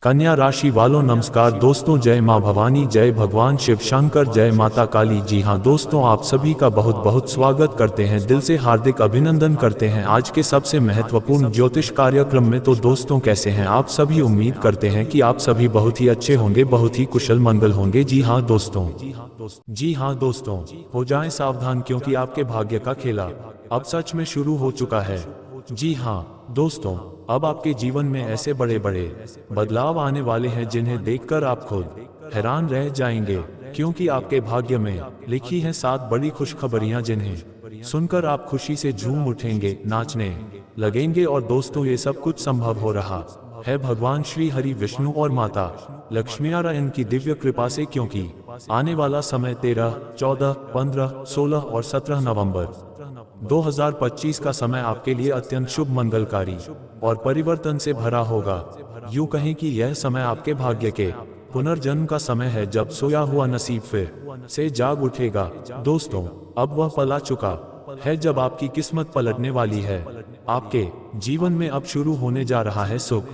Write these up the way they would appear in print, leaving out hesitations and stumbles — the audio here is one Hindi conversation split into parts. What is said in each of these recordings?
कन्या राशि वालों नमस्कार दोस्तों, जय मां भवानी, जय भगवान शिव शंकर, जय माता काली। जी हां दोस्तों, आप सभी का बहुत बहुत स्वागत करते हैं, दिल से हार्दिक अभिनंदन करते हैं आज के सबसे महत्वपूर्ण ज्योतिष कार्यक्रम में। तो दोस्तों कैसे हैं आप सभी? उम्मीद करते हैं कि आप सभी बहुत ही अच्छे होंगे, बहुत ही कुशल मंगल होंगे। जी हाँ दोस्तों, हो जाएं सावधान क्योंकि आपके भाग्य का खेला अब सच में शुरू हो चुका है। जी हाँ दोस्तों, अब आपके जीवन में ऐसे बड़े बड़े बदलाव आने वाले हैं जिन्हें देखकर आप खुद हैरान रह जाएंगे, क्योंकि आपके भाग्य में लिखी हैं 7 बड़ी खुशखबरियां जिन्हें सुनकर आप खुशी से झूम उठेंगे, नाचने लगेंगे। और दोस्तों ये सब कुछ संभव हो रहा है भगवान श्री हरि विष्णु और माता लक्ष्मी नारायण की दिव्य कृपा से, क्योंकि आने वाला समय 13, 14, 15, 16 और 17 नवंबर 2025 का समय आपके लिए अत्यंत शुभ, मंगलकारी और परिवर्तन से भरा होगा। यूं कहें कि यह समय आपके भाग्य के पुनर्जन्म का समय है, जब सोया हुआ नसीब फिर से जाग उठेगा। दोस्तों अब वह पल आ चुका है जब आपकी किस्मत पलटने वाली है। आपके जीवन में अब शुरू होने जा रहा है सुख,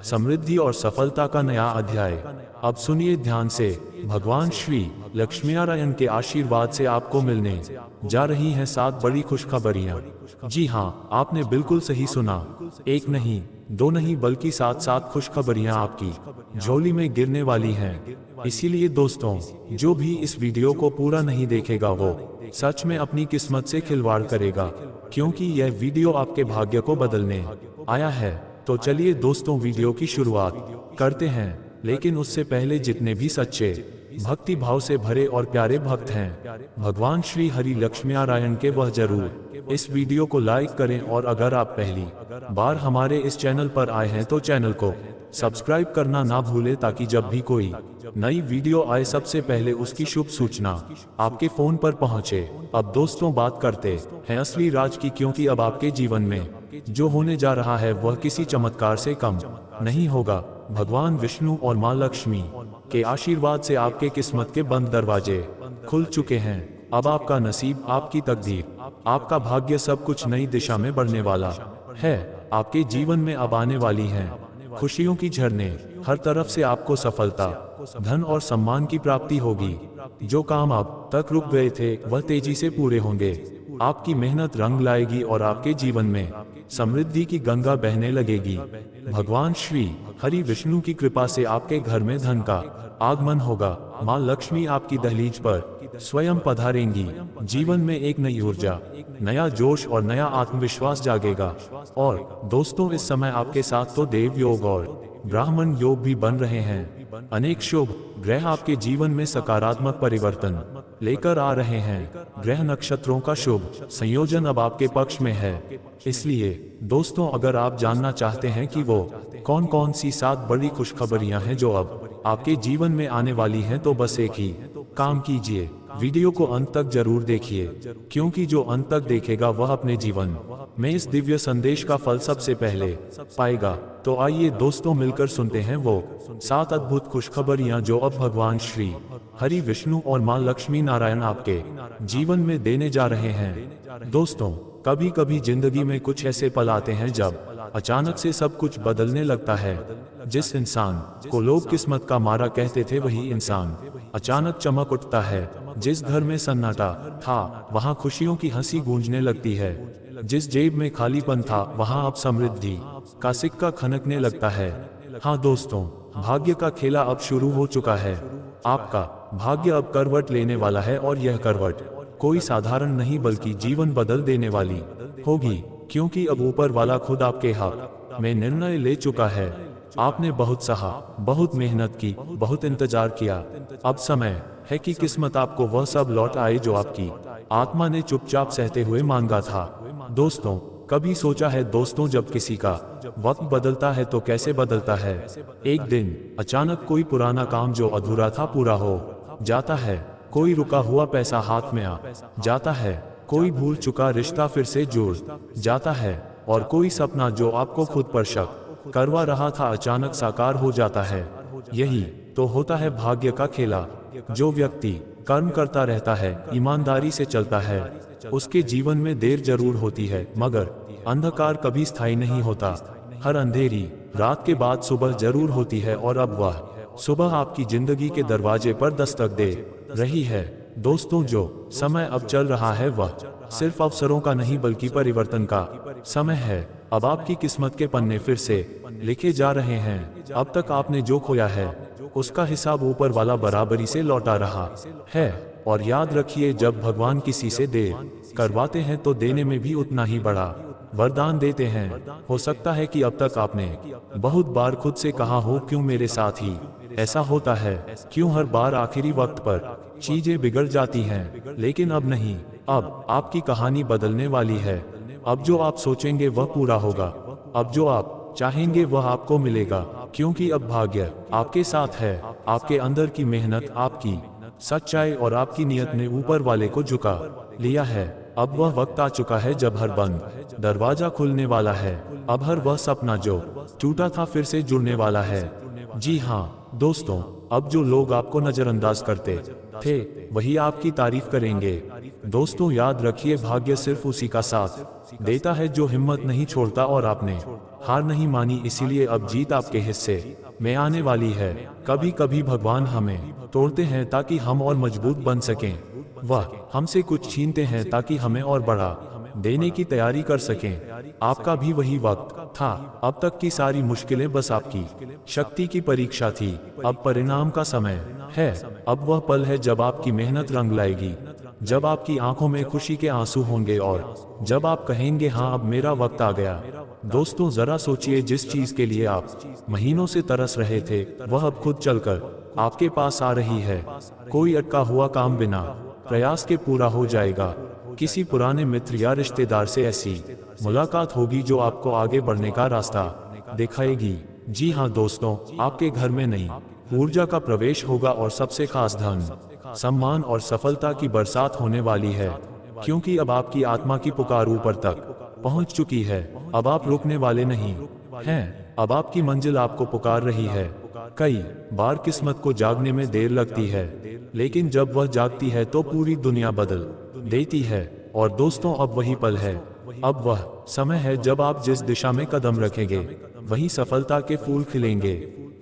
समृद्धि और सफलता का नया अध्याय। अब सुनिए ध्यान से, भगवान श्री लक्ष्मी नारायण के आशीर्वाद से आपको मिलने जा रही हैं 7 बड़ी खुशखबरियां। जी हाँ, आपने बिल्कुल सही सुना, एक नहीं, 2 नहीं, बल्कि 7 खुशखबरियां आपकी झोली में गिरने वाली हैं। इसीलिए दोस्तों, जो भी इस वीडियो को पूरा नहीं देखेगा वो सच में अपनी किस्मत से खिलवाड़ करेगा, क्योंकि यह वीडियो आपके भाग्य को बदलने आया है। तो चलिए दोस्तों, वीडियो की शुरुआत करते हैं, लेकिन उससे पहले जितने भी सच्चे भक्ति भाव से भरे और प्यारे भक्त हैं भगवान श्री हरि लक्ष्मी नारायण के, वह जरूर इस वीडियो को लाइक करें। और अगर आप पहली बार हमारे इस चैनल पर आए हैं तो चैनल को सब्सक्राइब करना ना भूलें, ताकि जब भी कोई नई वीडियो आए सबसे पहले उसकी शुभ सूचना आपके फोन पर पहुंचे। अब दोस्तों बात करते हैं असली राज की, क्योंकि अब आपके जीवन में जो होने जा रहा है वह किसी चमत्कार से कम नहीं होगा। भगवान विष्णु और मां लक्ष्मी के आशीर्वाद से आपके किस्मत के बंद दरवाजे खुल चुके हैं। अब आपका नसीब, आपकी तकदीर, आपका भाग्य सब कुछ नई दिशा में बढ़ने वाला है। आपके जीवन में अब आने वाली हैं खुशियों की झरने, हर तरफ से आपको सफलता, धन और सम्मान की प्राप्ति होगी। जो काम अब तक रुक गए थे वह तेजी से पूरे होंगे। आपकी मेहनत रंग लाएगी और आपके जीवन में समृद्धि की गंगा बहने लगेगी। भगवान श्री हरि विष्णु की कृपा से आपके घर में धन का आगमन होगा। मां लक्ष्मी आपकी दहलीज पर स्वयं पधारेंगी। जीवन में एक नई ऊर्जा, नया जोश और नया आत्मविश्वास जागेगा। और दोस्तों इस समय आपके साथ तो देव योग और ब्राह्मण योग भी बन रहे हैं। अनेक शुभ ग्रह आपके जीवन में सकारात्मक परिवर्तन लेकर आ रहे हैं। ग्रह नक्षत्रों का शुभ संयोजन अब आपके पक्ष में है। इसलिए दोस्तों, अगर आप जानना चाहते हैं कि वो कौन कौन सी 7 बड़ी खुशखबरियां हैं जो अब आपके जीवन में आने वाली हैं, तो बस एक ही काम कीजिए, वीडियो को अंत तक जरूर देखिए, क्योंकि जो अंत तक देखेगा वह अपने जीवन में इस दिव्य संदेश का फल सबसे पहले पाएगा। तो आइए दोस्तों मिलकर सुनते हैं वो 7 अद्भुत खुशखबरियां जो अब भगवान श्री हरि विष्णु और मां लक्ष्मी नारायण आपके जीवन में देने जा रहे हैं। दोस्तों कभी कभी जिंदगी में कुछ ऐसे पल आते हैं जब अचानक से सब कुछ बदलने लगता है। जिस इंसान को लोग किस्मत का मारा कहते थे वही इंसान अचानक चमक उठता है। जिस घर में सन्नाटा था वहां खुशियों की हंसी गूंजने लगती है। जिस जेब में खालीपन था वहां अब समृद्धि का सिक्का खनकने लगता है। हाँ दोस्तों, भाग्य का खेला अब शुरू हो चुका है। आपका भाग्य अब करवट लेने वाला है, और यह करवट कोई साधारण नहीं बल्कि जीवन बदल देने वाली होगी, क्योंकि अब ऊपर वाला खुद आपके हक में निर्णय ले चुका है। आपने बहुत सहा, बहुत मेहनत की, बहुत इंतजार किया। अब समय है कि किस्मत आपको वह सब लौट आए जो आपकी आत्मा ने चुपचाप सहते हुए मांगा था। दोस्तों कभी सोचा है दोस्तों, जब किसी का वक्त बदलता है तो कैसे बदलता है? एक दिन अचानक कोई पुराना काम जो अधूरा था पूरा हो जाता है, कोई रुका हुआ पैसा हाथ में आ जाता है, कोई भूल चुका रिश्ता फिर से जुड़ जाता है, और कोई सपना जो आपको खुद पर शक करवा रहा था अचानक साकार हो जाता है। यही तो होता है भाग्य का खेला। जो व्यक्ति कर्म करता रहता है, ईमानदारी से चलता है, उसके जीवन में देर जरूर होती है, मगर अंधकार कभी स्थायी नहीं होता। हर अंधेरी रात के बाद सुबह जरूर होती है और अब वह सुबह आपकी जिंदगी के दरवाजे पर दस्तक दे रही है। दोस्तों, जो समय अब चल रहा है वह सिर्फ अवसरों का नहीं बल्कि परिवर्तन का समय है। अब आपकी किस्मत के पन्ने फिर से लिखे जा रहे हैं। अब तक आपने जो खोया है उसका हिसाब ऊपर वाला बराबरी से लौटा रहा है। और याद रखिए, जब भगवान किसी से देर करवाते हैं तो देने में भी उतना ही बड़ा वरदान देते हैं। हो सकता है कि अब तक आपने बहुत बार खुद से कहा हो, क्यों मेरे साथ ही ऐसा होता है, क्यों हर बार आखिरी वक्त पर चीजें बिगड़ जाती हैं। लेकिन अब नहीं, अब आपकी कहानी बदलने वाली है। अब जो आप सोचेंगे वह पूरा होगा। अब जो आप चाहेंगे वह आपको मिलेगा, क्योंकि अब भाग्य आपके साथ है। आपके अंदर की मेहनत, आपकी सच्चाई और आपकी नियत ने ऊपर वाले को झुका लिया है। अब वह वक्त आ चुका है जब हर बंद दरवाजा खुलने वाला है। अब हर वह सपना जो टूटा था फिर से जुड़ने वाला है। जी हाँ दोस्तों, अब जो लोग आपको नजरअंदाज करते थे वही आपकी तारीफ करेंगे। दोस्तों, याद रखिए, भाग्य सिर्फ उसी का साथ देता है जो हिम्मत नहीं छोड़ता, और आपने हार नहीं मानी, इसीलिए अब जीत आपके हिस्से में आने वाली है। कभी कभी भगवान हमें तोड़ते हैं ताकि हम और मजबूत बन सकें। वह हमसे कुछ छीनते हैं ताकि हमें और बड़ा देने की तैयारी कर सकें। आपका भी वही वक्त था। अब तक की सारी मुश्किलें बस आपकी शक्ति की परीक्षा थी। अब परिणाम का समय है। अब वह पल है जब आपकी मेहनत रंग लाएगी, जब आपकी आंखों में खुशी के आंसू होंगे और जब आप कहेंगे, हाँ अब मेरा वक्त आ गया। दोस्तों, जरा सोचिए, जिस चीज के लिए आप महीनों से तरस रहे थे वह अब खुद चलकर आपके पास आ रही है। कोई अटका हुआ काम बिना प्रयास के पूरा हो जाएगा। किसी पुराने मित्र या रिश्तेदार से ऐसी मुलाकात होगी जो आपको आगे बढ़ने का रास्ता दिखाएगी। जी हाँ दोस्तों, आपके घर में नई ऊर्जा का प्रवेश होगा और सबसे खास धन, सम्मान और सफलता की बरसात होने वाली है, क्योंकि अब आपकी आत्मा की पुकार ऊपर तक पहुंच चुकी है। अब आप रुकने वाले नहीं हैं। अब आपकी मंजिल आपको पुकार रही है। कई बार किस्मत को जागने में देर लगती है, लेकिन जब वह जागती है तो पूरी दुनिया बदल देती है। और दोस्तों, अब वही पल है, अब वह समय है जब आप जिस दिशा में कदम रखेंगे वहीं सफलता के फूल खिलेंगे।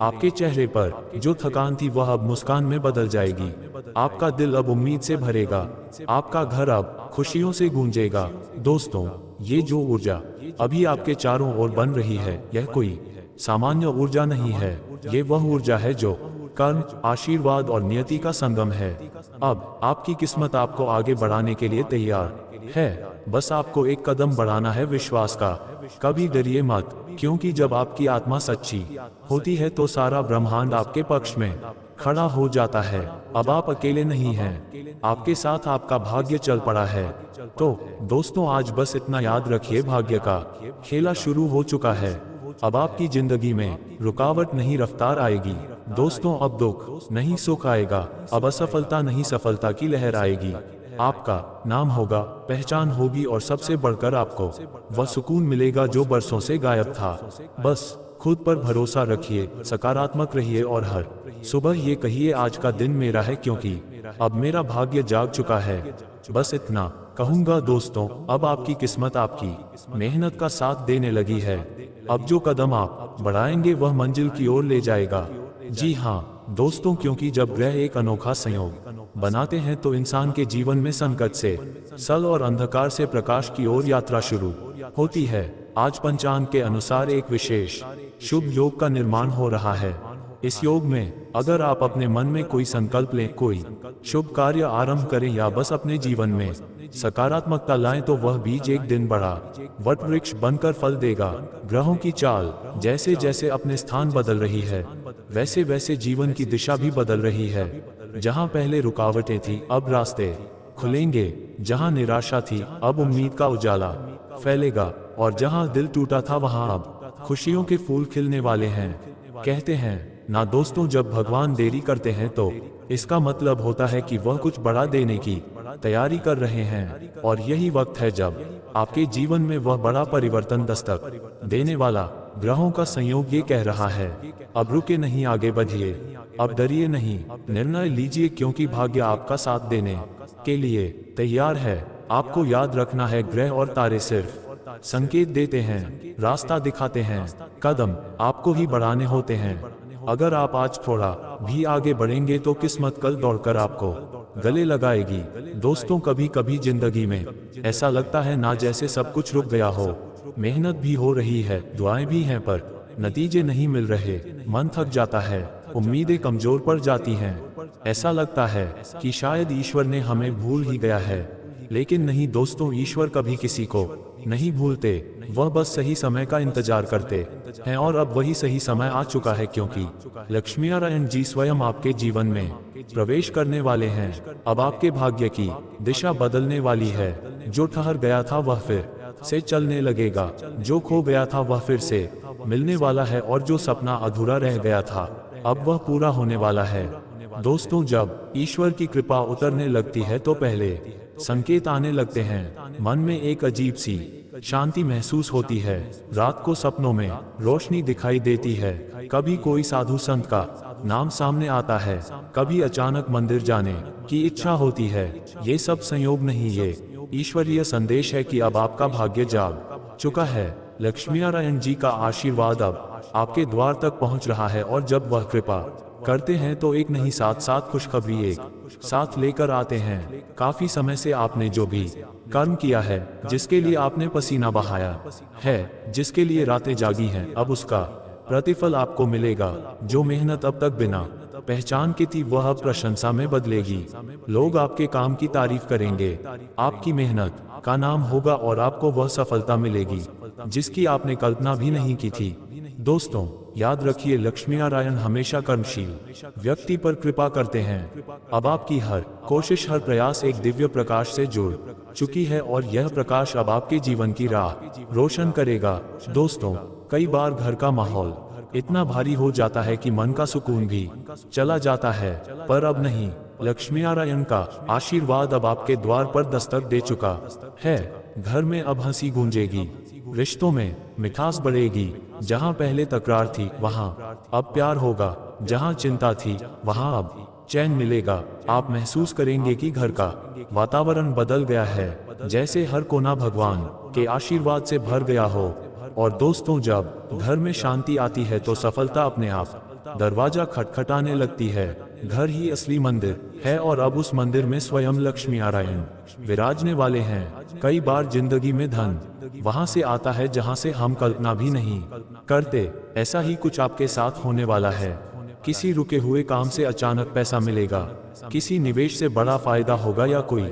आपके चेहरे पर जो थकान थी वह अब मुस्कान में बदल जाएगी। आपका दिल अब उम्मीद से भरेगा। आपका घर अब खुशियों से गूंजेगा। दोस्तों, ये जो ऊर्जा अभी आपके चारों ओर बन रही है, यह कोई सामान्य ऊर्जा नहीं है। ये वह ऊर्जा है जो कर्म, आशीर्वाद और नियति का संगम है। अब आपकी किस्मत आपको आगे बढ़ाने के लिए तैयार है। बस आपको एक कदम बढ़ाना है विश्वास का। कभी डरिए मत, क्योंकि जब आपकी आत्मा सच्ची होती है तो सारा ब्रह्मांड आपके पक्ष में खड़ा हो जाता है। अब आप अकेले नहीं हैं, आपके साथ आपका भाग्य चल पड़ा है। तो दोस्तों, आज बस इतना याद रखिए, भाग्य का खेला शुरू हो चुका है। अब आपकी जिंदगी में रुकावट नहीं, रफ्तार आएगी। दोस्तों, अब दुख नहीं, सुख आएगा। अब असफलता नहीं, सफलता की लहर आएगी। आपका नाम होगा, पहचान होगी और सबसे बढ़कर आपको वह सुकून मिलेगा जो बरसों से गायब था। बस खुद पर भरोसा रखिए, सकारात्मक रहिए और हर सुबह ये कहिए, आज का दिन मेरा है क्योंकि अब मेरा भाग्य जाग चुका है। बस इतना कहूंगा दोस्तों, अब आपकी किस्मत आपकी मेहनत का साथ देने लगी है। अब जो कदम आप बढ़ाएंगे वह मंजिल की ओर ले जाएगा। जी हाँ दोस्तों, क्योंकि जब ग्रह एक अनोखा संयोग बनाते हैं तो इंसान के जीवन में संकट से सल और अंधकार से प्रकाश की ओर यात्रा शुरू होती है। आज पंचांग के अनुसार एक विशेष शुभ योग का निर्माण हो रहा है। इस योग में अगर आप अपने मन में कोई संकल्प लें, कोई शुभ कार्य आरंभ करें या बस अपने जीवन में सकारात्मकता लाएं तो वह बीज एक दिन बड़ा वट वृक्ष बनकर फल देगा। ग्रहों की चाल जैसे जैसे अपने स्थान बदल रही है, वैसे वैसे जीवन की दिशा भी बदल रही है। जहां पहले रुकावटें थी अब रास्ते खुलेंगे, जहां निराशा थी अब उम्मीद का उजाला फैलेगा, और जहां दिल टूटा था वहां अब खुशियों के फूल खिलने वाले हैं। कहते हैं ना दोस्तों, जब भगवान देरी करते हैं तो इसका मतलब होता है कि वह कुछ बड़ा देने की तैयारी कर रहे हैं। और यही वक्त है जब आपके जीवन में वह बड़ा परिवर्तन दस्तक देने वाला ग्रहों का संयोग ये कह रहा है, अब रुके नहीं, आगे बढ़िए। अब डरिए नहीं, निर्णय लीजिए, क्योंकि भाग्य आपका साथ देने के लिए तैयार है। आपको याद रखना है, ग्रह और तारे सिर्फ संकेत देते हैं, रास्ता दिखाते हैं। कदम आपको ही बढ़ाने होते हैं। अगर आप आज थोड़ा भी आगे बढ़ेंगे तो किस्मत कल दौड़कर आपको गले लगाएगी। दोस्तों, कभी कभी जिंदगी में ऐसा लगता है ना जैसे सब कुछ रुक गया हो। मेहनत भी हो रही है, दुआएं भी हैं, पर नतीजे नहीं मिल रहे। मन थक जाता है, उम्मीदें कमजोर पड़ जाती हैं। ऐसा लगता है कि शायद ईश्वर ने हमें भूल ही गया है। लेकिन नहीं दोस्तों, ईश्वर कभी किसी को नहीं भूलते। वह बस सही समय का इंतजार करते हैं, और अब वही सही समय आ चुका है, क्योंकि लक्ष्मी नारायण जी स्वयं आपके जीवन में प्रवेश करने वाले हैं। अब आपके भाग्य की दिशा बदलने वाली है। जो ठहर गया था वह फिर से चलने लगेगा, जो खो गया था वह फिर से मिलने वाला है, और जो सपना अधूरा रह गया था अब वह पूरा होने वाला है। दोस्तों, जब ईश्वर की कृपा उतरने लगती है तो पहले संकेत आने लगते हैं। मन में एक अजीब सी शांति महसूस होती है। रात को सपनों में रोशनी दिखाई देती है। कभी कोई साधु संत का नाम सामने आता है, कभी अचानक मंदिर जाने की इच्छा होती है। ये सब संयोग नहीं, ये ईश्वरीय संदेश है कि अब आपका भाग्य जाग चुका है। लक्ष्मी नारायण जी का आशीर्वाद अब आपके द्वार तक पहुंच रहा है, और जब वह कृपा करते हैं तो एक नहीं, साथ साथ खुशखबरी एक साथ लेकर आते हैं। काफी समय से आपने जो भी कर्म किया है, जिसके लिए आपने पसीना बहाया है, जिसके लिए रातें जागी हैं, अब उसका प्रतिफल आपको मिलेगा। जो मेहनत अब तक बिना पहचान की थी वह अब प्रशंसा में बदलेगी। लोग आपके काम की तारीफ करेंगे, आपकी मेहनत का नाम होगा, और आपको वह सफलता मिलेगी जिसकी आपने कल्पना भी नहीं की थी। दोस्तों, याद रखिए, लक्ष्मी नारायण हमेशा कर्मशील व्यक्ति पर कृपा करते हैं। अब आपकी हर कोशिश, हर प्रयास एक दिव्य प्रकाश से जुड़ चुकी है, और यह प्रकाश अब आपके जीवन की राह रोशन करेगा। दोस्तों, कई बार घर का माहौल इतना भारी हो जाता है कि मन का सुकून भी चला जाता है, पर अब नहीं। लक्ष्मी नारायण का आशीर्वाद अब आपके द्वार पर दस्तक दे चुका है। घर में अब हंसी गूंजेगी, रिश्तों में मिठास बढ़ेगी। जहां पहले तकरार थी वहां अब प्यार होगा, जहां चिंता थी वहां अब चैन मिलेगा। आप महसूस करेंगे कि घर का वातावरण बदल गया है, जैसे हर कोना भगवान के आशीर्वाद से भर गया हो। और दोस्तों, जब घर में शांति आती है तो सफलता अपने आप दरवाजा खटखटाने लगती है। घर ही असली मंदिर है, और अब उस मंदिर में स्वयं लक्ष्मी नारायण विराजने वाले हैं। कई बार जिंदगी में धन वहां से आता है जहां से हम कल्पना भी नहीं करते। ऐसा ही कुछ आपके साथ होने वाला है। किसी रुके हुए काम से अचानक पैसा मिलेगा, किसी निवेश से बड़ा फायदा होगा, या कोई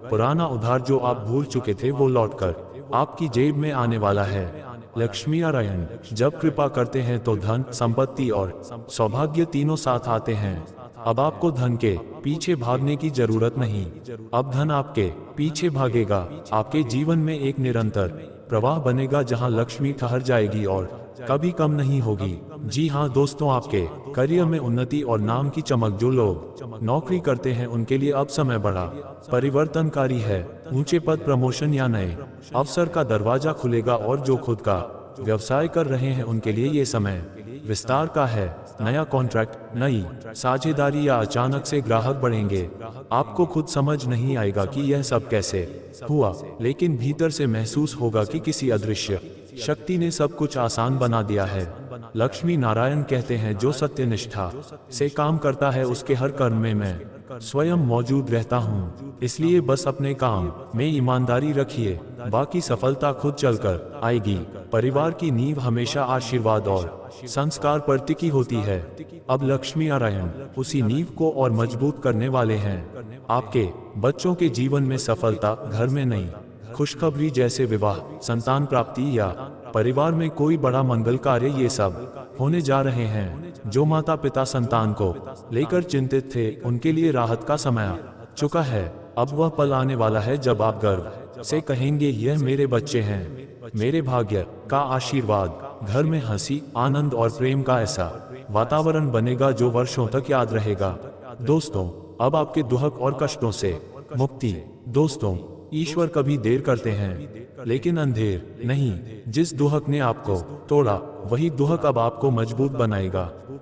पुराना उधार जो आप भूल चुके थे वो लौटकर आपकी जेब में आने वाला है। लक्ष्मी नारायण जब कृपा करते हैं तो धन, संपत्ति और सौभाग्य तीनों साथ आते हैं। अब आपको धन के पीछे भागने की जरूरत नहीं, अब धन आपके पीछे भागेगा। आपके जीवन में एक निरंतर प्रवाह बनेगा जहां लक्ष्मी ठहर जाएगी और कभी कम नहीं होगी। जी हाँ दोस्तों, आपके करियर में उन्नति और नाम की चमक, जो लोग नौकरी करते हैं उनके लिए अब समय बड़ा परिवर्तनकारी है। ऊंचे पद, प्रमोशन या नए अवसर का दरवाजा खुलेगा, और जो खुद का व्यवसाय कर रहे हैं उनके लिए ये समय विस्तार का है। नया कॉन्ट्रैक्ट, नई साझेदारी या अचानक से ग्राहक बढ़ेंगे। आपको खुद समझ नहीं आएगा कि यह सब कैसे हुआ, लेकिन भीतर से महसूस होगा कि किसी अदृश्य शक्ति ने सब कुछ आसान बना दिया है। लक्ष्मी नारायण कहते हैं, जो सत्यनिष्ठा से काम करता है उसके हर कर्म में मैं स्वयं मौजूद रहता हूँ। इसलिए बस अपने काम में ईमानदारी रखिए, बाकी सफलता खुद चलकर आएगी। परिवार की नींव हमेशा आशीर्वाद और संस्कार पर टिकी होती है। अब लक्ष्मी नारायण उसी नींव को और मजबूत करने वाले हैं। आपके बच्चों के जीवन में सफलता, घर में नई खुशखबरी जैसे विवाह, संतान प्राप्ति या परिवार में कोई बड़ा मंगल कार्य, ये सब होने जा रहे हैं। जो माता पिता संतान को लेकर चिंतित थे उनके लिए राहत का समय आ चुका है। अब वह पल आने वाला है जब आप गर्व से कहेंगे, यह मेरे बच्चे हैं, मेरे भाग्य का आशीर्वाद। घर में हंसी, आनंद और प्रेम का ऐसा वातावरण बनेगा जो वर्षों तक याद रहेगा। दोस्तों, अब आपके दुख और कष्टों से मुक्ति। दोस्तों, ईश्वर कभी देर करते हैं लेकिन अंधेर नहीं। जिस दुहक ने आपको तोड़ा वही दुहक अब आपको मजबूत बनाएगा।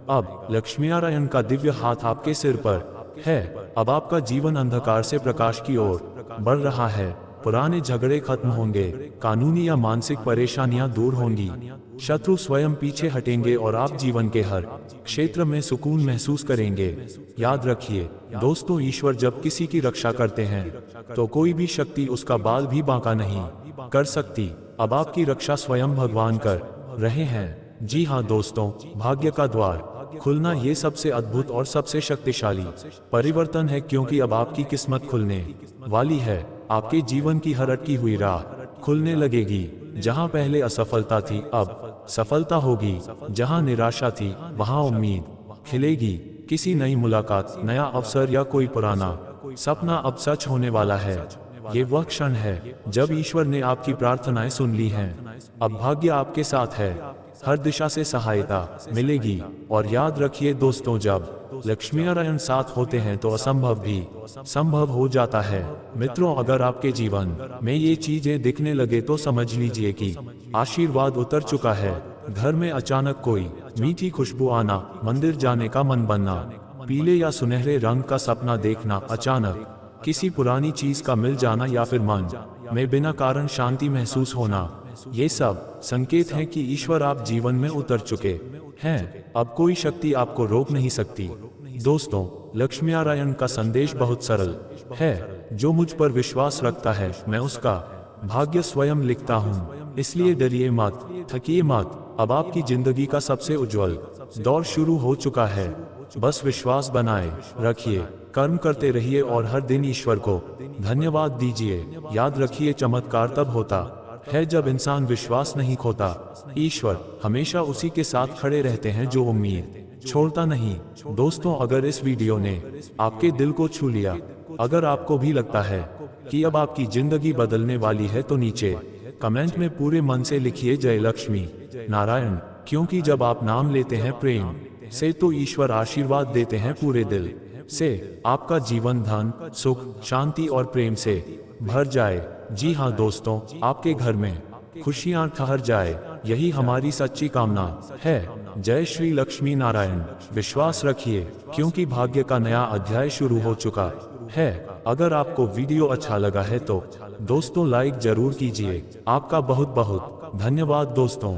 अब लक्ष्मी नारायण का दिव्य हाथ आपके सिर पर है। अब आपका जीवन अंधकार से प्रकाश की ओर बढ़ रहा है। पुराने झगड़े खत्म होंगे, कानूनी या मानसिक परेशानियां दूर होंगी, शत्रु स्वयं पीछे हटेंगे और आप जीवन के हर क्षेत्र में सुकून महसूस करेंगे। याद रखिए दोस्तों, ईश्वर जब किसी की रक्षा करते हैं तो कोई भी शक्ति उसका बाल भी बांका नहीं कर सकती। अब आपकी रक्षा स्वयं भगवान कर रहे हैं। जी हाँ दोस्तों, भाग्य का द्वार खुलना ये सबसे अद्भुत और सबसे शक्तिशाली परिवर्तन है, क्योंकि अब आपकी किस्मत खुलने वाली है। आपके जीवन की हर अटकी हुई राह खुलने लगेगी। जहां पहले असफलता थी अब सफलता होगी, जहां निराशा थी वहां उम्मीद खिलेगी। किसी नई मुलाकात, नया अवसर या कोई पुराना सपना अब सच होने वाला है। ये वह क्षण है जब ईश्वर ने आपकी प्रार्थनाएं सुन ली हैं। अब भाग्य आपके साथ है, हर दिशा से सहायता मिलेगी। और याद रखिए दोस्तों, जब लक्ष्मी नारायण साथ होते हैं तो असंभव भी संभव हो जाता है। मित्रों, अगर आपके जीवन में ये चीजें दिखने लगे तो समझ लीजिए कि आशीर्वाद उतर चुका है। घर में अचानक कोई मीठी खुशबू आना, मंदिर जाने का मन बनना, पीले या सुनहरे रंग का सपना देखना, अचानक किसी पुरानी चीज का मिल जाना या फिर मन में बिना कारण शांति महसूस होना, ये सब संकेत हैं कि ईश्वर आप जीवन में उतर चुके हैं। अब कोई शक्ति आपको रोक नहीं सकती। दोस्तों, लक्ष्मी नारायण का संदेश बहुत सरल है। जो मुझ पर विश्वास रखता है मैं उसका भाग्य स्वयं लिखता हूँ। इसलिए डरिए मत, थकिए मत। अब आपकी जिंदगी का सबसे उज्जवल दौर शुरू हो चुका है। बस विश्वास बनाए रखिए, कर्म करते रहिए और हर दिन ईश्वर को धन्यवाद दीजिए। याद रखिए, चमत्कार तब होता है जब इंसान विश्वास नहीं खोता। ईश्वर हमेशा उसी के साथ खड़े रहते हैं जो उम्मीद छोड़ता नहीं। दोस्तों, अगर इस वीडियो ने आपके दिल को छू लिया, अगर आपको भी लगता है कि अब आपकी जिंदगी बदलने वाली है, तो नीचे कमेंट में पूरे मन से लिखिए जय लक्ष्मी नारायण, क्योंकि जब आप नाम लेते हैं प्रेम से तो ईश्वर आशीर्वाद देते हैं पूरे दिल से। आपका जीवन धन, सुख, शांति और प्रेम से भर जाए। जी हाँ दोस्तों, आपके घर में खुशियां ठहर जाए, यही हमारी सच्ची कामना है। जय श्री लक्ष्मी नारायण। विश्वास रखिए, क्योंकि भाग्य का नया अध्याय शुरू हो चुका है। अगर आपको वीडियो अच्छा लगा है तो दोस्तों लाइक जरूर कीजिए। आपका बहुत बहुत धन्यवाद दोस्तों।